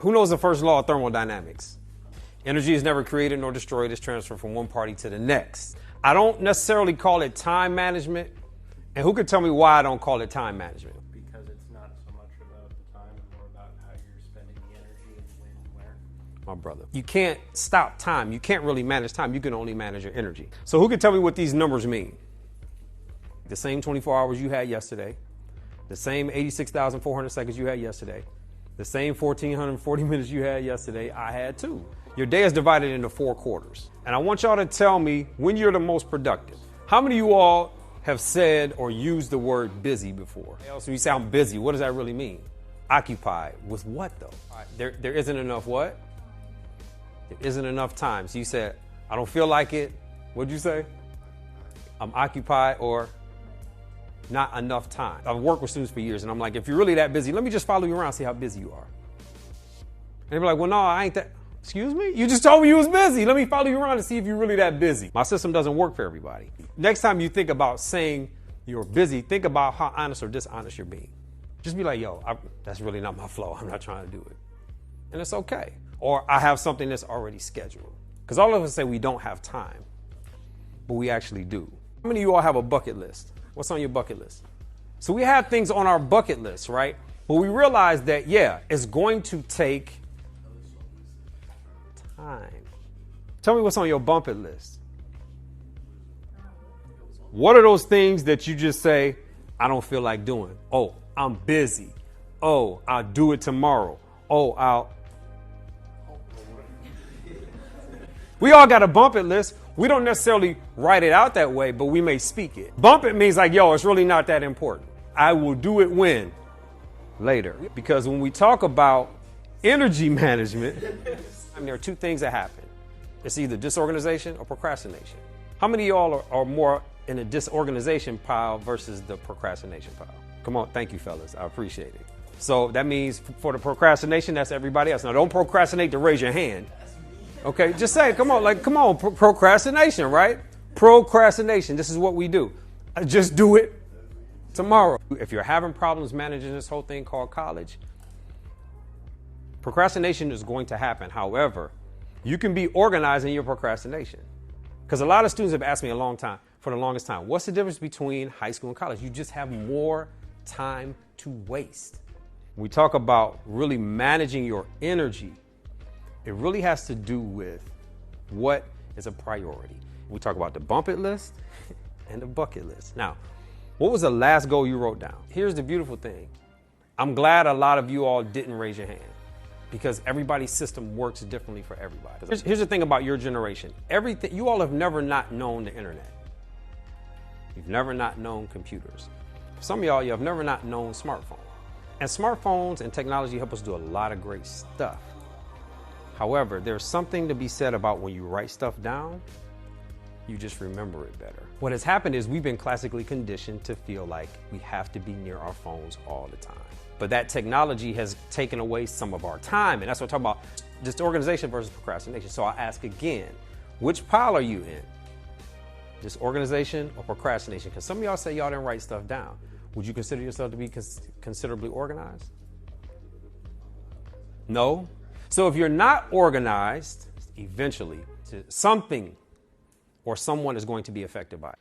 Who knows the first law of thermodynamics? Energy is never created nor destroyed. It's transferred from one party to the next. I don't necessarily call it time management. And who could tell me why I don't call it time management? Because it's not so much about the time and more about how you're spending the energy and when and where. My brother, you can't stop time. You can't really manage time. You can only manage your energy. So who can tell me what these numbers mean? The same 24 hours you had yesterday, the same 86,400 seconds you had yesterday, the same 1,440 minutes you had yesterday, I had too. Your day is divided into 4 quarters. And I want y'all to tell me when you're the most productive. How many of you all have said or used the word busy before? So you say I'm busy. What does that really mean? Occupied with what though? There isn't enough what? There isn't enough time. So you said, I don't feel like it. What'd you say? I'm occupied or not enough time. I've worked with students for years and I'm like, if you're really that busy, let me just follow you around, see how busy you are. And they'd be like, well, no, I ain't that. Excuse me? You just told me you was busy. Let me follow you around and see if you're really that busy. My system doesn't work for everybody. Next time you think about saying you're busy, think about how honest or dishonest you're being. Just be like, yo, that's really not my flow. I'm not trying to do it. And it's okay. Or I have something that's already scheduled. Because all of us say we don't have time, but we actually do. How many of you all have a bucket list? What's on your bucket list? So we have things on our bucket list, right? But we realize that, yeah, it's going to take time. Tell me what's on your bucket list. What are those things that you just say, I don't feel like doing? Oh, I'm busy. Oh, I'll do it tomorrow. Oh, We all got a bucket list. We don't necessarily write it out that way, but we may speak it. Bump it means like, yo, it's really not that important. I will do it when? Later. Because when we talk about energy management, there are 2 things that happen. It's either disorganization or procrastination. How many of y'all are more in the disorganization pile versus the procrastination pile? Come on. Thank you, fellas. I appreciate it. So that means for the procrastination, that's everybody else. Now, don't procrastinate to raise your hand. Okay, just say, come on, procrastination, right? Procrastination, this is what we do. Just do it tomorrow. If you're having problems managing this whole thing called college, procrastination is going to happen. However, you can be organized in your procrastination. Because a lot of students have asked me for the longest time, what's the difference between high school and college? You just have more time to waste. We talk about really managing your energy. It really has to do with what is a priority. We talk about the bump it list and the bucket list. Now, what was the last goal you wrote down? Here's the beautiful thing. I'm glad a lot of you all didn't raise your hand because everybody's system works differently for everybody. Here's the thing about your generation. You all have never not known the internet. You've never not known computers. Some of y'all, you have never not known smartphones. And smartphones and technology help us do a lot of great stuff. However, there's something to be said about when you write stuff down, you just remember it better. What has happened is we've been classically conditioned to feel like we have to be near our phones all the time. But that technology has taken away some of our time. And that's what I'm talking about, disorganization versus procrastination. So I ask again, which pile are you in? Disorganization or procrastination? Because some of y'all say y'all didn't write stuff down. Would you consider yourself to be considerably organized? No? So if you're not organized, eventually something or someone is going to be affected by it.